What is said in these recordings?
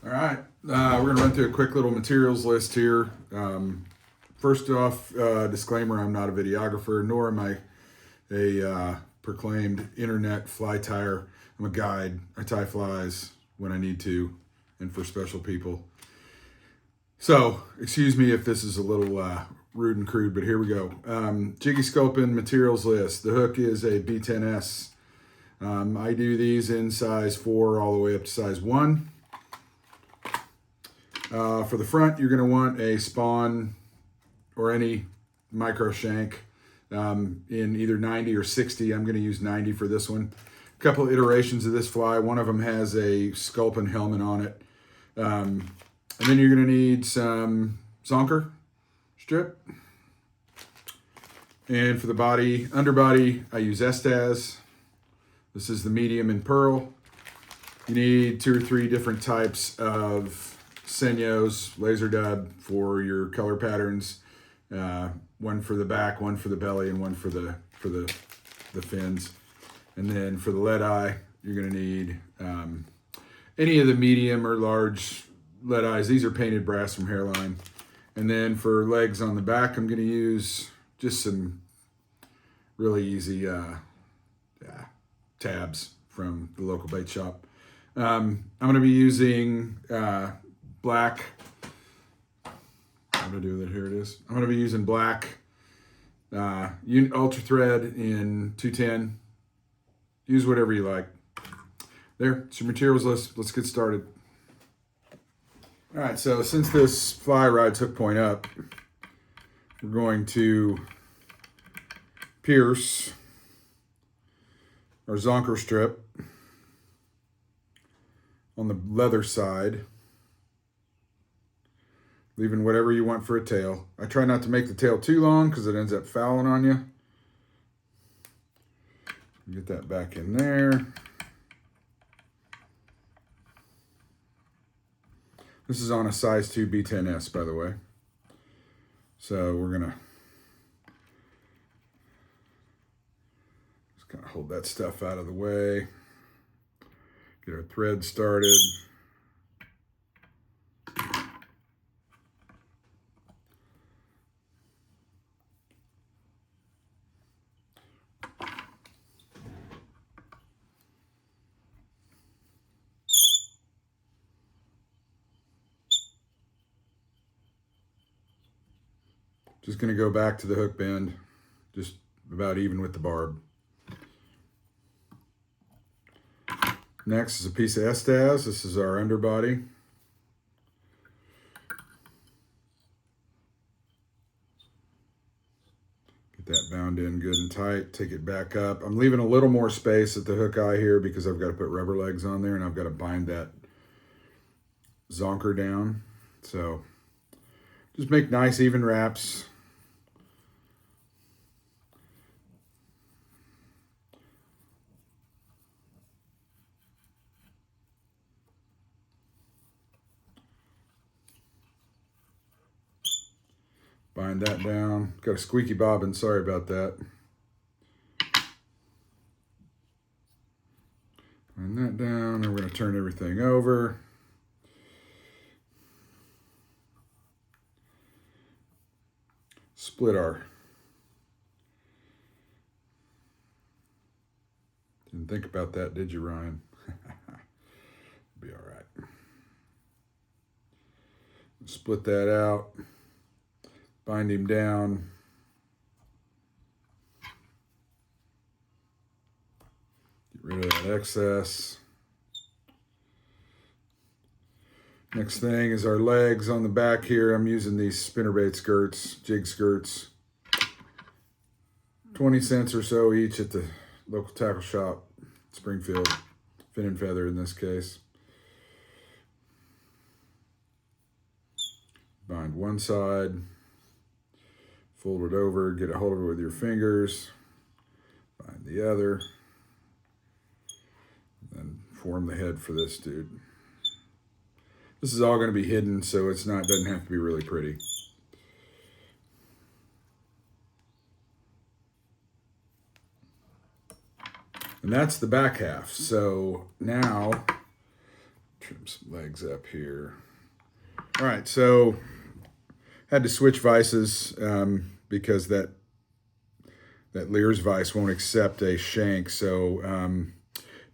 All right, we're going to run through a quick little materials list here. First off, disclaimer, I'm not a videographer, nor am I a proclaimed internet fly tyer. I'm a guide. I tie flies when I need to and for special people. So, excuse me if this is a little rude and crude, but here we go. Jiggy Sculpin materials list. The hook is a B10S. I do these in size 4 all the way up to size 1. For the front, you're going to want a spawn or any micro shank in either 90 or 60. I'm going to use 90 for this one. A couple of iterations of this fly. One of them has a Sculpin helmet on it. And then you're going to need some zonker strip. And for the body, underbody, I use Estaz. This is the medium in pearl. You need 2 or 3 different types of Senyos, laser dub for your color patterns. One for the back, one for the belly, and one for the fins. And then for the lead eye, you're going to need any of the medium or large lead eyes. These are painted brass from Hairline. And then for legs on the back, I'm going to use just some really easy tabs from the local bait shop. I'm going to be using black. I'm going to do that. Here it is. I'm going to be using black ultra thread in 210. Use whatever you like. There, it's your materials list. Let's get started. All right, so since this fly ride's hook point up, we're going to pierce our zonker strip on the leather side, leaving whatever you want for a tail. I try not to make the tail too long because it ends up fouling on you. Get that back in there. This is on a size 2 B10S, by the way. So we're gonna just kind of hold that stuff out of the way. Get our thread started. Just going to go back to the hook bend, just about even with the barb. Next is a piece of Estaz. This is our underbody. Get that bound in good and tight. Take it back up. I'm leaving a little more space at the hook eye here because I've got to put rubber legs on there and I've got to bind that zonker down. So just make nice even wraps. Bind that down. Got a squeaky bobbin, sorry about that. Bind that down, and we're going to turn everything over. Split our. Didn't think about that, did you, Ryan? Be all right. Split that out. Bind him down. Get rid of that excess. Next thing is our legs on the back here. I'm using these spinnerbait skirts, jig skirts. 20 cents or so each at the local tackle shop, Springfield. Fin and feather in this case. Bind one side. Fold it over, get a hold of it with your fingers, find the other, and form the head for this dude. This is all going to be hidden, so it doesn't have to be really pretty. And that's the back half. So now Trim some legs up here. All right, so had to switch vices because that Lear's vise won't accept a shank. So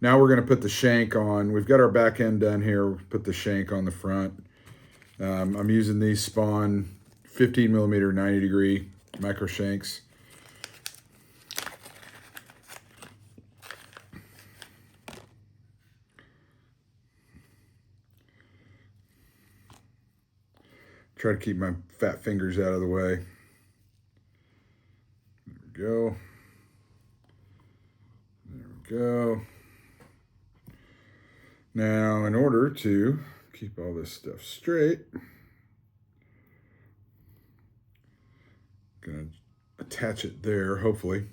now we're going to put the shank on. We've got our back end done here. Put the shank on the front. I'm using these Spawn 15 millimeter 90 degree micro shanks. Try to keep my fat fingers out of the way. There we go. There we go. Now, in order to keep all this stuff straight, I'm going to attach it there, hopefully.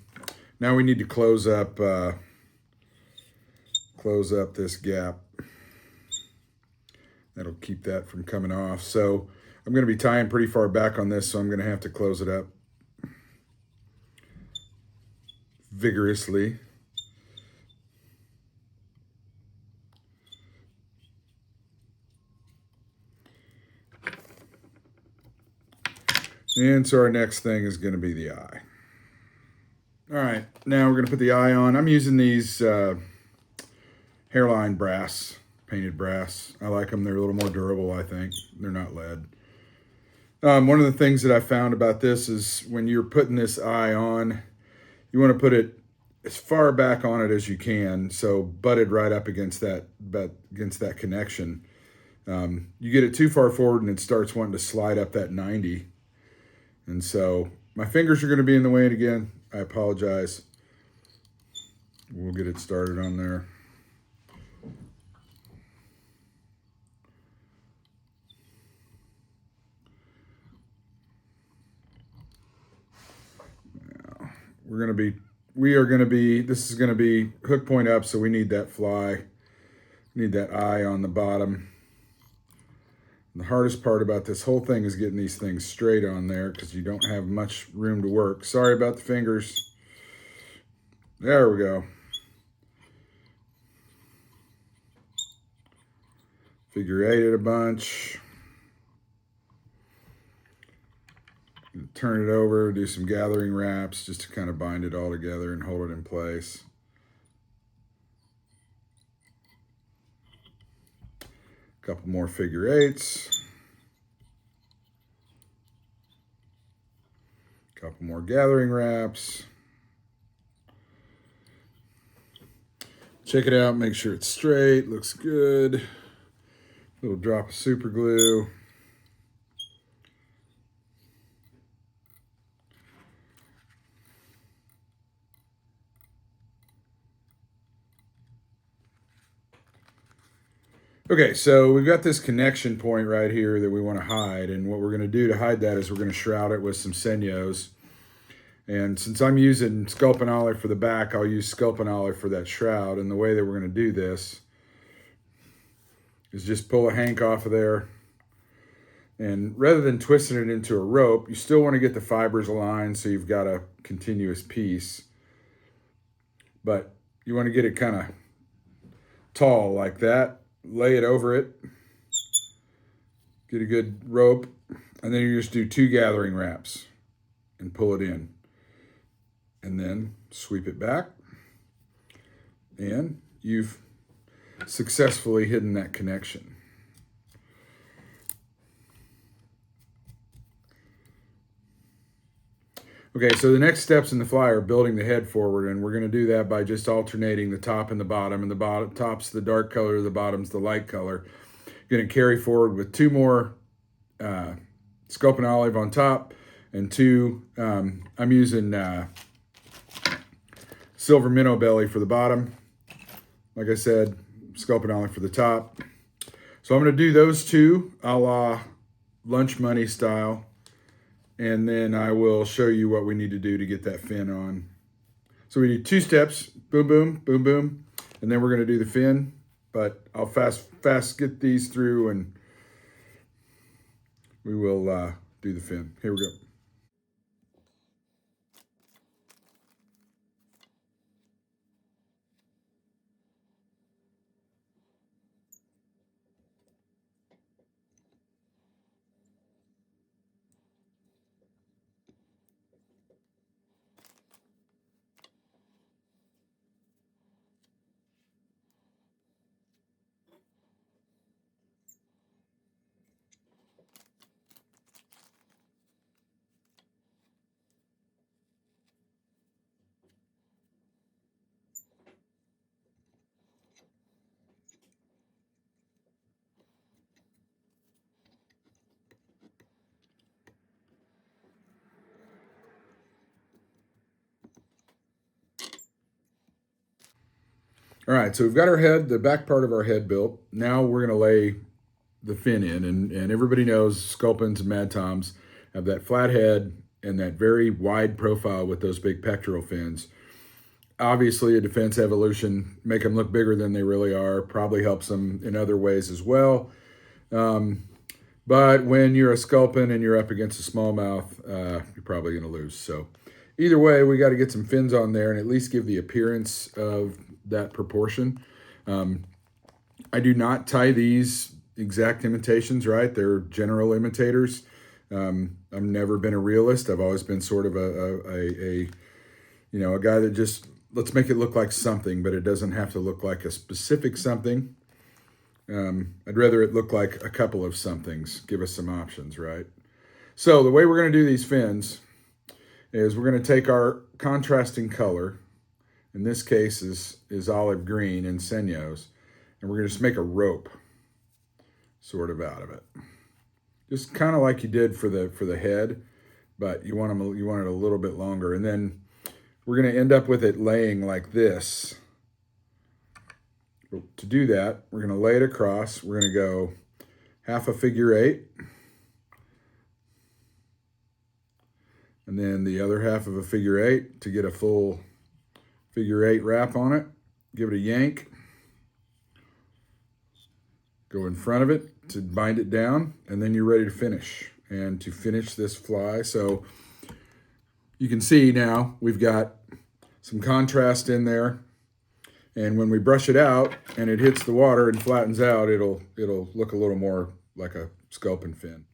Now we need to close up this gap. That'll keep that from coming off. So I'm going to be tying pretty far back on this, so I'm going to have to close it up vigorously. And so our next thing is going to be the eye. All right, now we're going to put the eye on. I'm using these hairline brass, painted brass. I like them. They're a little more durable, I think. They're not lead. One of the things that I found about this is when you're putting this eye on, you want to put it as far back on it as you can, so butted right up against that connection. You get it too far forward and it starts wanting to slide up that 90. And so my fingers are going to be in the way again. I apologize. We'll get it started on there. Now, this is going to be hook point up, so we need that fly. Need that eye on the bottom. And the hardest part about this whole thing is getting these things straight on there because you don't have much room to work. Sorry about the fingers. There we go. Figure eight it a bunch. Turn it over, do some gathering wraps just to kind of bind it all together and hold it in place. A couple more figure eights. A couple more gathering wraps. Check it out, make sure it's straight, looks good. Little drop of super glue. Okay, so we've got this connection point right here that we want to hide, and what we're going to do to hide that is we're going to shroud it with some senyos. And since I'm using Sculpin olive for the back, I'll use Sculpin olive for that shroud. And the way that we're going to do this is just pull a hank off of there. And rather than twisting it into a rope, you still want to get the fibers aligned so you've got a continuous piece. But you want to get it kind of tall like that. Lay it over it. Get a good rope. And then you just do 2 gathering wraps and pull it in. And then sweep it back. And you've successfully hidden that connection. Okay, so the next steps in the fly are building the head forward, and we're going to do that by just alternating the top and the bottom, and the top's the dark color, the bottom's the light color. Going to carry forward with 2 more Sculpin olive on top, and 2, I'm using silver minnow belly for the bottom. Like I said, Sculpin olive for the top. So I'm going to do those 2 a la lunch money style. And then I will show you what we need to do to get that fin on. So we need 2 steps, boom, boom, boom, boom. And then we're going to do the fin. But I'll fast get these through and we will do the fin. Here we go. All right, so we've got our head, the back part of our head built. Now we're going to lay the fin in, and everybody knows Sculpins and Mad Toms have that flat head and that very wide profile with those big pectoral fins. Obviously, a defense evolution, make them look bigger than they really are, probably helps them in other ways as well. But when you're a Sculpin and you're up against a smallmouth, you're probably going to lose. So either way, we got to get some fins on there and at least give the appearance of that proportion. I do not tie these exact imitations, right? They're general imitators. I've never been a realist. I've always been sort of a guy that just, let's make it look like something, but it doesn't have to look like a specific something. I'd rather it look like a couple of somethings, give us some options, right? So the way we're going to do these fins is we're going to take our contrasting color, in this case is olive green in Senyos, and we're going to just make a rope sort of out of it. Just kind of like you did for the head, but you want it a little bit longer. And then we're going to end up with it laying like this. To do that, we're going to lay it across. We're going to go half a figure eight. And then the other half of a figure eight to get a full figure eight wrap on it. Give it a yank. Go in front of it to bind it down, and then you're ready to finish. And to finish this fly, so you can see now we've got some contrast in there. And when we brush it out and it hits the water and flattens out, it'll look a little more like a Sculpin fin.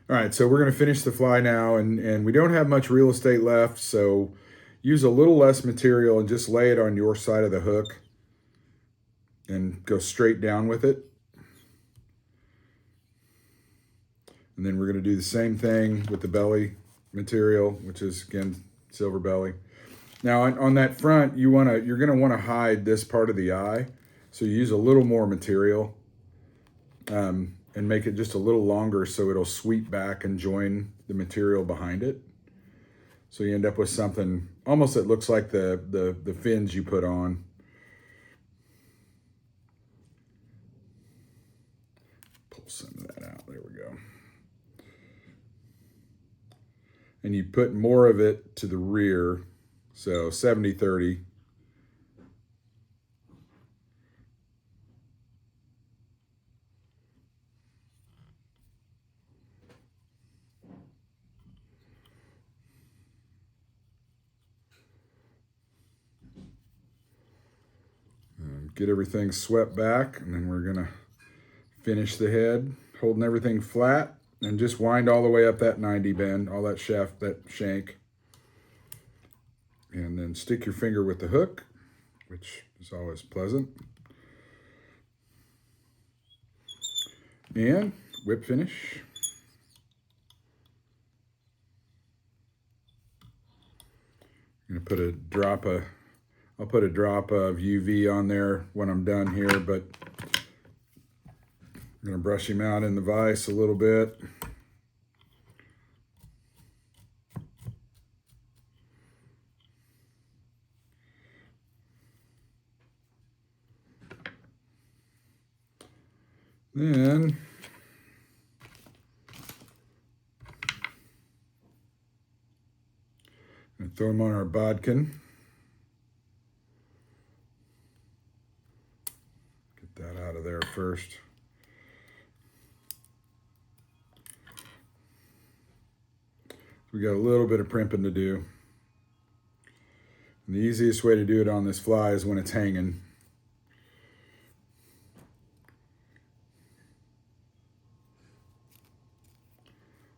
All right, so we're going to finish the fly now, and we don't have much real estate left, so use a little less material and just lay it on your side of the hook and go straight down with it. And then we're going to do the same thing with the belly material, which is, again, silver belly. Now on that front, you're going to want to hide this part of the eye, so you use a little more material and make it just a little longer so it'll sweep back and join the material behind it. So you end up with something almost that looks like the fins you put on. Pull some of that out. There we go. And you put more of it to the rear. So 70-30. Get everything swept back, and then we're gonna finish the head, holding everything flat, and just wind all the way up that 90 bend, all that shaft, that shank. And then stick your finger with the hook, which is always pleasant. And whip finish. I'm gonna put a drop of, I'll put a drop of UV on there when I'm done here, but I'm gonna brush him out in the vise a little bit. Then I'm gonna throw them on our bodkin. Get that out of there first. We got a little bit of primping to do. And the easiest way to do it on this fly is when it's hanging.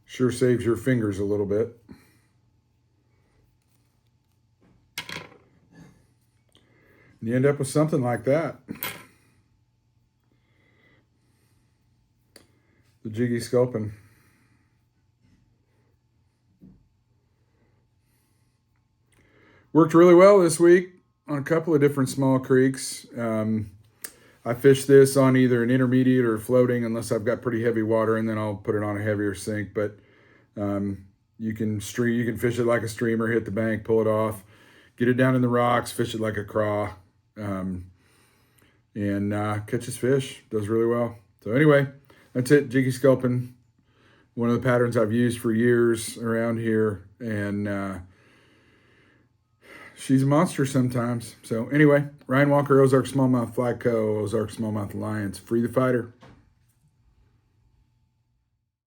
Sure saves your fingers a little bit. And you end up with something like that. The Jiggy Sculpin. Worked really well this week on a couple of different small creeks. I fish this on either an intermediate or floating unless I've got pretty heavy water, and then I'll put it on a heavier sink. But you can fish it like a streamer, hit the bank, pull it off, get it down in the rocks, fish it like a craw. and catches fish. Does really well. So anyway, that's it. Jiggy Sculpin, one of the patterns I've used for years around here, and she's a monster sometimes. So anyway, Ryan Walker, Ozarks Smallmouth Fly Co., Ozarks Smallmouth Alliance, free the fighter.